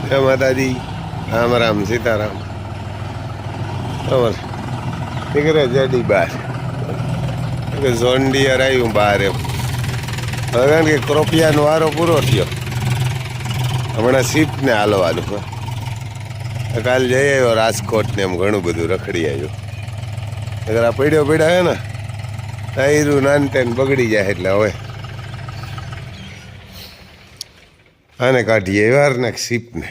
જય માતાજી, રામ રામ, સીતારામ. અમારે નીકળે જડી બહાર, ઝોનડિયર આવ્યું બહાર એમ. હવે કારણ કે ક્રોપિયાનો વારો પૂરો થયો, હમણાં સીપને હાલવાનું. કાલ જઈ આવ્યો રાજકોટ ને એમ ઘણું બધું રખડી આવ્યું. અગર આ પડ્યો હે ને ટાયરું નાનટેન બગડી જાય એટલે હવે આને કાઢીએ વાર ને સીપને.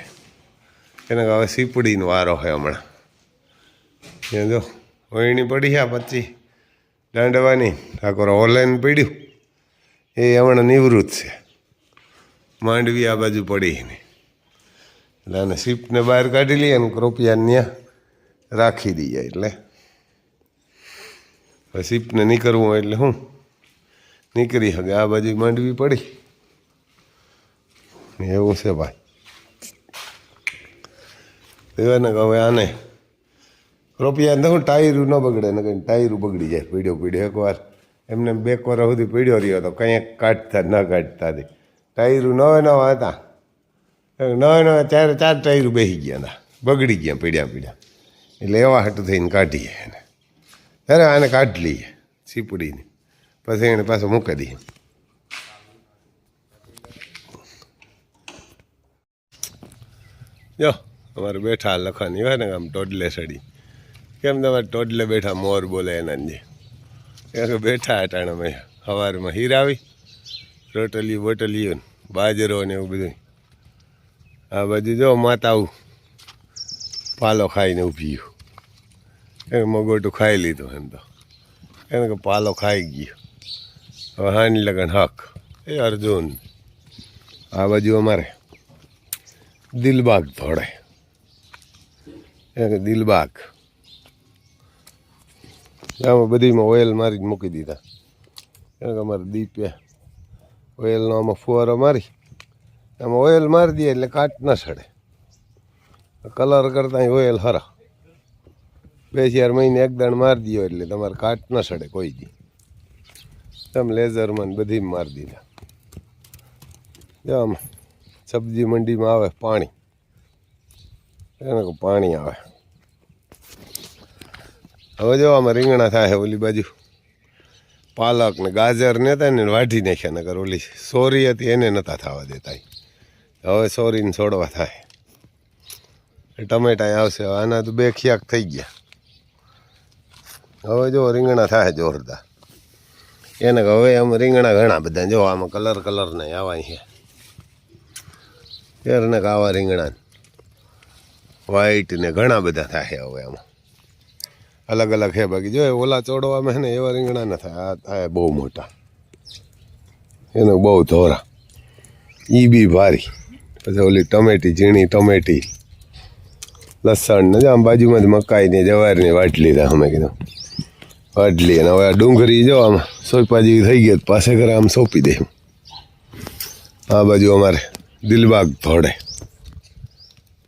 એને હવે સીપડીનો વારો છે હમણાં. ત્યાં જો વહીણી પડી છે પછી દાંડવાની ઠાકોર ઓનલાઈન પડ્યું એ હમણાં નિવૃત્ત છે. માંડવી આ બાજુ પડી ને એટલે આને સીપને બહાર કાઢી લઈએ ને ક્રોપિયાને ત્યાં રાખી દઈએ. એટલે હવે સીપને નીકળવું હોય એટલે હું નીકળી શકે. આ બાજુ માંડવી પડી એવું છે ભાઈ. એને હવે આને ક્રોપિયાને હું ટાયરું ન બગડે ને કંઈ ટાયરું બગડી જાય. પીડ્યો એકવાર એમને બે કોર સુધી પીડ્યો રહ્યો તો કંઈક કાઢતા ન કાઢતા હતી. ટાયરું નવા હતા, નવા ચાર ટાયરું બેસી ગયા હતા, બગડી ગયા પીડ્યા. એટલે એવા હાટું થઈને કાઢીએ એને. ત્યારે આને કાઢી લઈએ સીપડીને, પછી એને પાછું મૂકી દઈએ. જો અમારે બેઠા લખવાની હોય ને આમ ટોડલે સડી. કેમ તમારે ટોડલે બેઠા મોર બોલે એના જે બેઠા અટાણે મેં સવારમાં હીરાવી રોટલીયું બોટલીયું બાજરો ને એવું બધું. આ બાજુ જો માતાવું પાલો ખાઈને ઊભી ગયું. એને મગોટું ખાઈ લીધું એમ તો. એને કે પાલો ખાઈ ગયો. હવે હાની લગન હક એ અર્જુન. આ બાજુ અમારે દિલબાગ ધોડે. કે દિલબાગ આમાં બધીમાં ઓઇલ મારી મૂકી દીધા. કારણ કે અમારે દીપે ઓઇલનો આમાં ફુવારો મારી આમાં ઓઇલ મારી દઈએ એટલે કાટ ન સડે. કલર કરતાં ઓઇલ હરા 2-4 મહિને એક દાણ મારી દો એટલે તમારે કાટ ન સડે કોઈ દી. તમે લેઝરમાં બધી મારી દીધા. જો આમાં સબ્જી મંડીમાં આવે પાણી, એને પાણી આવે. હવે જો આમાં રીંગણા થાય. ઓલી બાજુ પાલક ને ગાજર ને હતા ને વાઢી નાખ્યા. નકર ઓલી સોરી હતી એને નહોતા થવા દેતા. હવે સોરીને છોડવા થાય. ટમેટા આવશે. આના તો 2 ખિયાક થઈ ગયા. હવે જો રીંગણા થાય જોરદાર. એને હવે આમ રીંગણા ઘણા બધા જો આમાં કલર નહીં આવા છે. ને આવા રીંગણા વ્હાઈટ ને ઘણા બધા થાય. હવે આમાં અલગ અલગ છે. બાકી જો ઓલા ચોડવામાં છે ને એવા રીંગણા ન થાય. આ થાય બહુ મોટા, એનો બહુ ધોરા. એ બી ભારી. પછી ઓલી ટમેટી ઝીણી ટમેટી લસણ ને આમ બાજુમાં જ મકાઈ ને જવારની વાટી લીધા. અમે કીધું વાટી લઈએ. અને હવે આ ડુંગળી જો આમાં સોંપા જેવી થઈ ગઈ પાસે ઘરે આમ સોંપી દે. આ બાજુ અમારે દિલબાગ ધોડે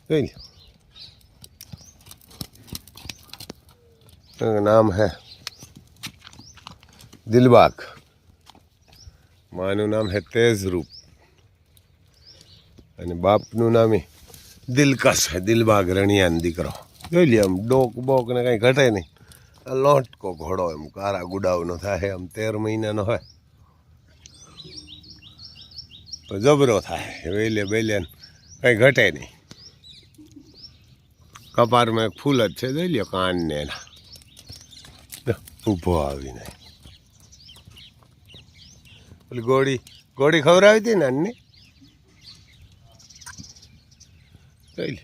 જોઈ નામ હે દિલબાગ. માનું નામ હે તેજરૂપ અને બાપનું નામ એ દિલકશ હે. દિલબાગ રણિયાનો દીકરો. જોઈ લે આમ ડોક બોક ને કાંઈ ઘટે નહીં. આ લોટકો ઘોડો એમ કારા ગુડાવનો થાય. આમ 13 મહિનાનો હોય તો જબરો થાય. વેલે બેલે કંઈ ઘટે નહીં. કપારમાં એક ફૂલ જ છે. જોઈ લ્યો કાન ને એના ઊભો આવીને. પેલી ગોળી ખવડાવી હતી ને આની. જોઈ લે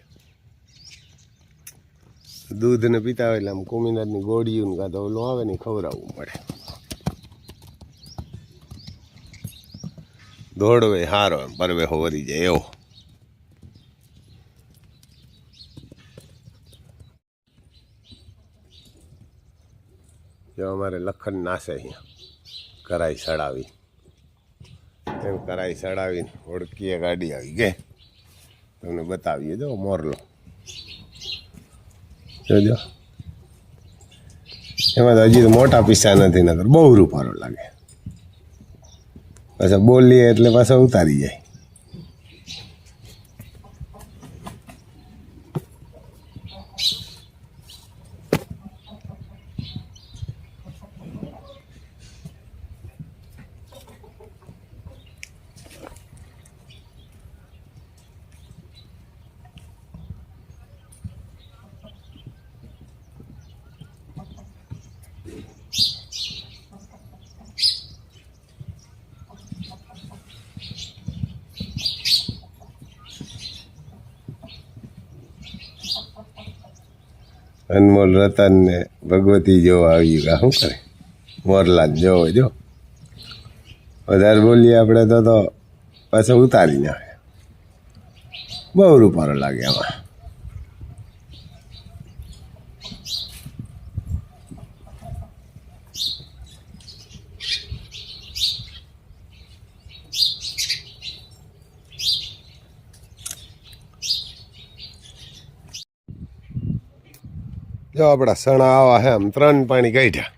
દૂધ ને પીતા હોય એટલે આમ કોમીનારની ગોળીયું કાં તો ઓલું આવે ને ખવડાવવું પડે. દોડવે હારો એમ પરવે વરી જાય એવો. જો અમારે લખન નાશે અહીંયા કરાઈ સડાવી. એમ કરાઈ સડાવીને ઓળખીએ ગાડી આવી ગઈ. તમને બતાવીએ જો મોરલો જોજો. એમાં તો હજી તો મોટા પીસા નથી. નગર બહુ રૂપારો લાગે. પાછા બોલીએ એટલે પાછા ઉતારી જાય. અનમોલ રતન ને ભગવતી જેવો આવી ગયા શું કરે મોરલાલ જોવો જો વધારે બોલીએ આપણે તો પાછો ઉતારી નાખે બહુ રૂપારો લાગે આમાં જો આપણા સણા આવા હે આમ 3 પાણી કાઢ્યા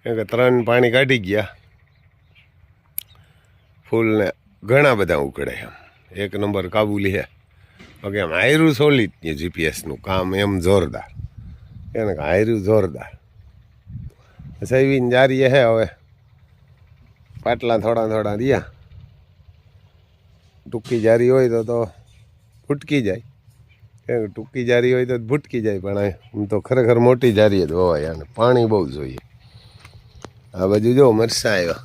કેમ કે 3 પાણી કાઢી ગયા ફૂલને ઘણા બધા ઉકળે એમ 1 નંબર કાબુલી હે બાકી આમ હાયરું સોલિડ ને જીપીએસનું કામ એમ જોરદાર એને હાયરું જોરદાર સૈવીન જારીએ હે હવે પાટલા થોડા થોડા રહ્યા ટૂંકી જારી હોય તો ફૂટકી જાય ટૂંકી જારી હોય તો ભૂટકી જાય પણ આમ તો ખરેખર મોટી જારી જ હોવાય અને પાણી બહુ જોઈએ આ બાજુ જો મરચાં આવ્યા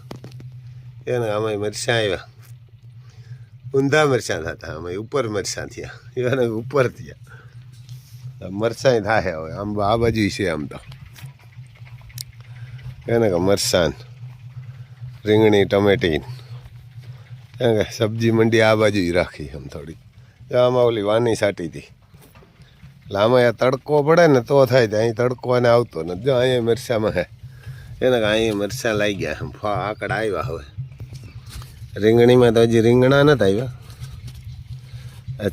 એને આમાં મરચાં આવ્યા ઊંધા મરચાં થતા આમાં ઉપર મરચાં થયા એને ઉપર થયા મરચાં થાય હવે આમ આ બાજુ છે આમ તો એને કે મરચાં રીંગણી ટમેટી કે સબ્જી મંડી આ બાજુ રાખી આમ થોડી આમાં ઓલી વાની સાટી હતી એટલે આમાં તડકો પડે ને તો થાય તો અહીં તડકો અને આવતો નથી જો અહીંયા મરચાંમાં હે એને કે અહીંયા મરચાં લાગી ગયા આકડા આવ્યા હવે રીંગણીમાં તો હજી રીંગણા નથી આવ્યા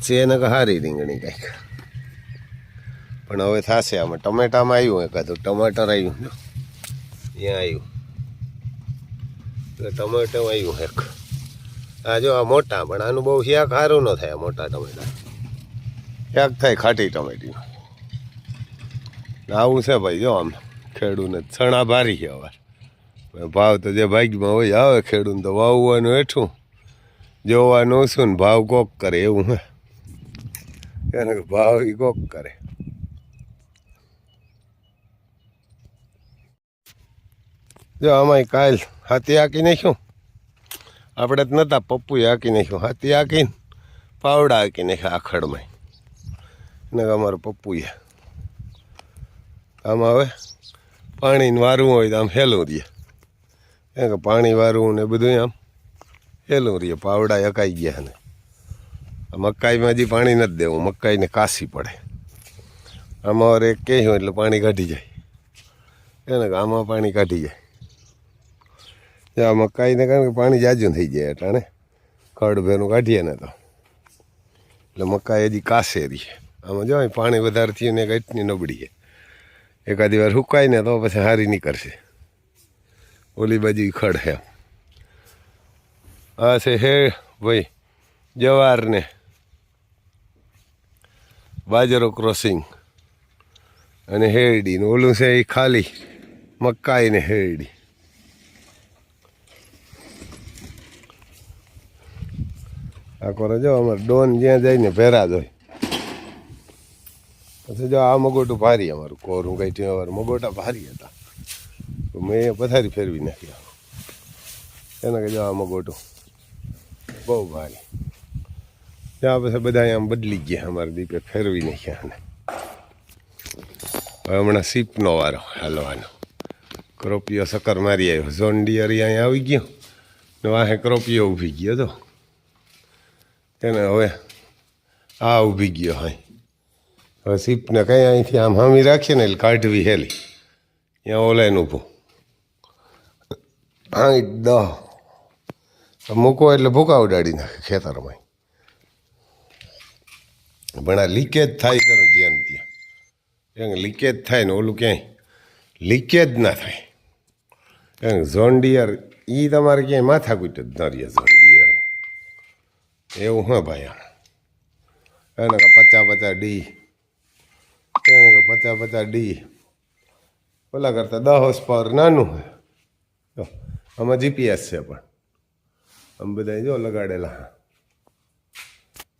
છે એને કે સારી રીંગણી કંઈક પણ હવે થશે આમાં ટમેટામાં આવ્યું એકાદું ટમાટર આવ્યું જો અહીંયા આવ્યું ટમેટો આવ્યું એક આ જો આ મોટા પણ આનું બહુ શાક સારું ન થાય મોટા ટમેટા શાક થાય ખાટી ટમેટીનું આવું છે ભાઈ જો આમ ખેડૂને છણા ભારી છે હવે ભાવ તો જે ભાગ્યમાં હોય આવે ખેડૂને તો વાવવાનું હેઠું જોવાનું શું ને ભાવ કોક કરે એવું હે એને ભાવ એ કોક કરે જો આમાં કાલ હાથી હાકી નાખ્યું આપણે જ નહોતા પપ્પુએ હાકી નાખ્યું હાથી હાકીને પાવડા હાકી નાખ્યા આખડમાં એને અમારું પપ્પુએ આમાં હવે પાણીને વારવું હોય તો આમ હેલું રહીએ કેમ કે પાણી વારવું ને બધું આમ હેલું રહીએ પાવડા હકાઈ ગયા ને મકાઈમાં હજી પાણી નથી દેવું મકાઈને કાસી પડે આમાં વાર એક કહ્યું એટલે પાણી કાઢી જાય એને કે આમાં પાણી કાઢી જાય આ મકાઈને કારણ કે પાણી જાજું થઈ જાય અટાણે ખડ ભેરું કાઢીએ ને તો એટલે મકાઈ હજી કાસે રહીએ આમાં જો પાણી વધારે થયું ને એટલી નબળી છે એકાદી વાર સુકાય ને તો પછી હારી નીકળશે ઓલી બાજુ ખડ હે આ છે હે ભાઈ જવાર ને બાજરો ક્રોસિંગ અને હેરડી ને ઓલું છે એ ખાલી મકાઈ ને હેરડી આ કરે જો અમારે ડોન જ્યાં જાય ને ભેરા જ હોય પછી જો આ મગોટું ભારી અમારું કોરું કઈ અમારે મગોટા ભારી હતા તો મેં પથારી ફેરવી નાખી એને કે જો આ મગોટું બહુ ભારી ત્યાં પછી બધા આમ બદલી ગયા અમારે દીપે ફેરવી નાખ્યા અને હવે હમણાં સીપનો વારો હાલવાનો ક્રોપિયો સકર મારી આવ્યો ઝોન ડિયર અહીંયા આવી ગયો ને વાહે ક્રોપિયો ઊભી ગયો તો એને હવે આ ઊભી ગયો હા હવે સીપને કંઈ અહીંથી આમ હામી રાખીએ ને એટલે કાઢવી હેલી ત્યાં ઓલાઈને ઊભું 5-10 મૂકો એટલે ભૂકા ઉડાડી નાખે ખેતરમાં પણ આ લીકેજ થાય કરું જ્યાં ત્યાં એમ લીકેજ થાય ને ઓલું ક્યાંય લીકેજ ના થાય એમ ઝોન ડિયર એ તમારે ક્યાંય માથાકૂટ જ ન રહે ઝોન ડિયર એવું હા ભાઈ આમ એને કે 50-50 ડી એને કે 50-50 ડી ઓલા કરતાં 10 હોર્સ પાવર નાનું હોય તો આમાં જીપીએસ છે પણ આમ બધા જો લગાડેલા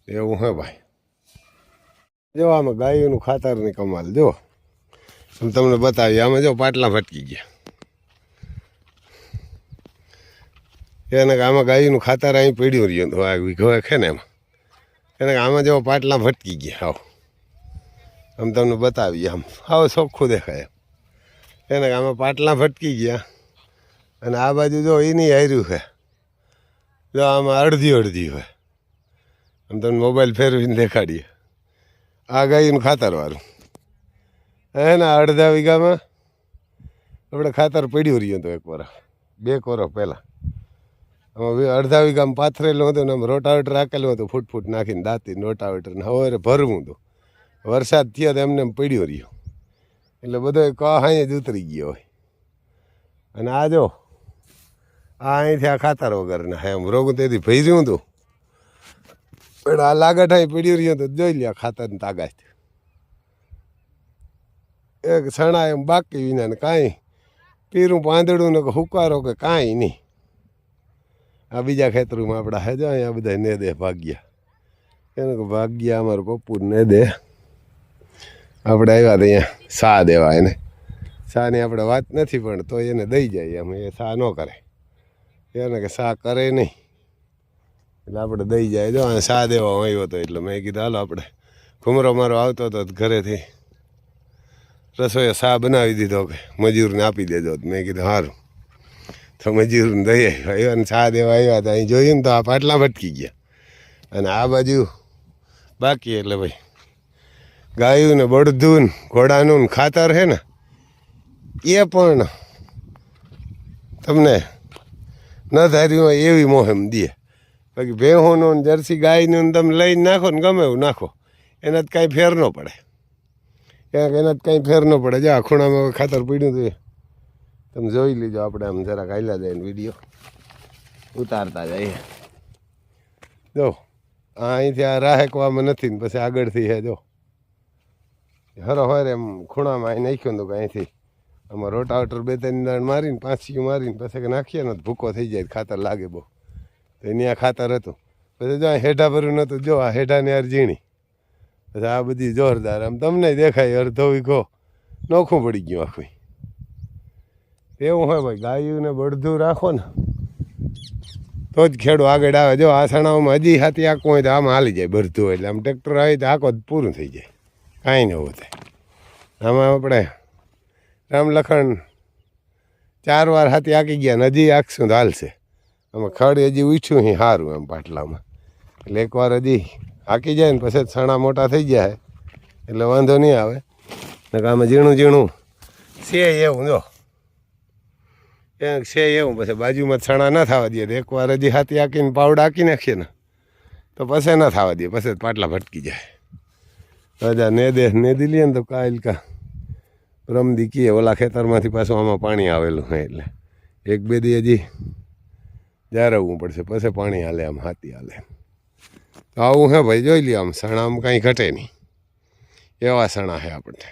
એવું હે ભાઈ જો આમાં ગાયોનું ખાતરની કમાલ જો હું તમને બતાવી આમાં જો પાટલા ફટકી ગયા એને કે આમાં ગાયનું ખાતર અહીં પડ્યું રહ્યું તો આ વિઘો છે ને એમાં એને કે આમાં જો પાટલા ફટકી ગયા આવો આમ તમને બતાવીએ આમ આવો ચોખ્ખું દેખાય એને કે આમાં પાટલા ફટકી ગયા અને આ બાજુ જો એ નહીં હાર્યું છે જો આમાં અડધી હોય આમ તમને મોબાઈલ ફેરવીને દેખાડીએ આ ગાયનું ખાતરવાળું એના અડધા વીઘામાં આપણે ખાતર પડ્યું રહ્યું હતું એક વર્ષ 2 વર્ષ પહેલાં આમાં અડધા વીઘામાં પાથરેલું હતું ને આમ રોટાવેટર રાખેલું હતું ફૂટ નાખીને દાંતી રોટાવેટર ને હવે ભરવું હતું વરસાદ થયો તો એમને એમ પડ્યો રહ્યો એટલે બધો હાઈ જ ઉતરી ગયો હોય અને આ જો આ અહીંથી આ ખાતર વગરના હે એમ રોગ તેથી ભર્યું હતું પણ આ લાગટ અહીં પડ્યું રહ્યું તો જોઈ લે ખાતરની તાકાત એક છણા એમ બાકી વિના ને કાંઈ પીરું પાંદડું ને હુકારો કે કાંઈ નહીં આ બીજા ખેતરોમાં આપણા હે જો અહીંયા બધા ને દે ભાગ્યા એને કે ભાગ્યા અમારું પપ્પુ ને દે આપણે આવ્યા તો અહીંયા સા દેવા એને સાની આપણે વાત નથી પણ તો એને દઈ જાય એમ એ સા ન કરે એને કે સા કરે નહીં એટલે આપણે દઈ જાય જો સા દેવા આવ્યો હતો એટલે મેં કીધું હાલો આપણે ઘુમરો મારો આવતો હતો ઘરેથી રસોઈએ સા બનાવી દીધો કે મજૂરને આપી દેજો મેં કીધું સારું તો મજૂરને દઈ આવ્યા ને સા દેવા આવ્યા હતા અહીં જોયું ને તો આ પાટલા ભટકી ગયા અને આ બાજુ બાકી એટલે ભાઈ ગાયું ને બળદું ઘોડાનું ને ખાતર છે ને એ પણ તમને ન ધાર્યું હોય એવી મોહેમ દે બાકી ભેહોનું ને જર્સી ગાયનું તમે લઈને નાખો ને ગમે એવું નાખો એના જ કાંઈ ફેર ન પડે એના જ કાંઈ ફેર ન પડે જો આ ખૂણામાં ખાતર પીડ્યું હતું તમે જોઈ લીજો આપણે આમ જરાક હાલ્યા જાય ને વિડીયો ઉતારતા જઈએ જો અહીંથી આ રાહેકવામાં નથી ને પછી આગળથી હે જો હરો હોય એમ ખૂણામાં અહીં નાખ્યું હતું કે અહીંથી આમાં રોટાવેટર 2-3 દાણ મારીને 5 મારીને પછી કે નાખીએ ને ભૂકો થઈ જાય ખાતર લાગે બહુ તો એની આ ખાતર હતું પછી જો હેઠા ભર્યું નહોતું જો આ હેઠાની યાર ઝીણી પછી આ બધી જોરદાર આમ તમને દેખાય અડધો વીઘો નોખું પડી ગયું આખું એવું હોય ભાઈ ગાયું ને બળદું રાખો ને તો જ ખેડૂ આગળ આવે જો આ સણાઓમાં હજી હાથી આખું હોય તો આમાં હાલી જાય બળદું એટલે આમ ટ્રેક્ટર આવે તો આખો પૂરું થઈ જાય કાંઈ ન હોય આમાં આપણે રામ લખણ 4 વાર હાથી આંકી ગયા ને હજી આંકશું તો હાલશે આમાં ખડ હજી ઉછ્યું અહીં સારું એમ પાટલામાં એટલે એકવાર હજી હાંકી જાય ને પછી સણા મોટા થઈ જાય એટલે વાંધો નહીં આવે ને આમાં ઝીણું છે એવું જો છે એવું પછી બાજુમાં સણા ના થવા દે તો એકવાર હજી હાથી આંકીને પાવડા આંકી નાખીએ ને તો પછી ના થવા દે પછી પાટલા ભટકી જાય રાજા નેદી લે ને તો કાલ કા રમદી કીએ ઓલા ખેતરમાંથી પાછું આમાં પાણી આવેલું હોય એટલે 1-2 દી હજી જાળવવું પડશે પછી પાણી હાલે આમ હાથી હાલે તો આવું હે ભાઈ જોઈ લે આમ સણા આમ કાંઈ ઘટે નહીં એવા સણા છે આપણે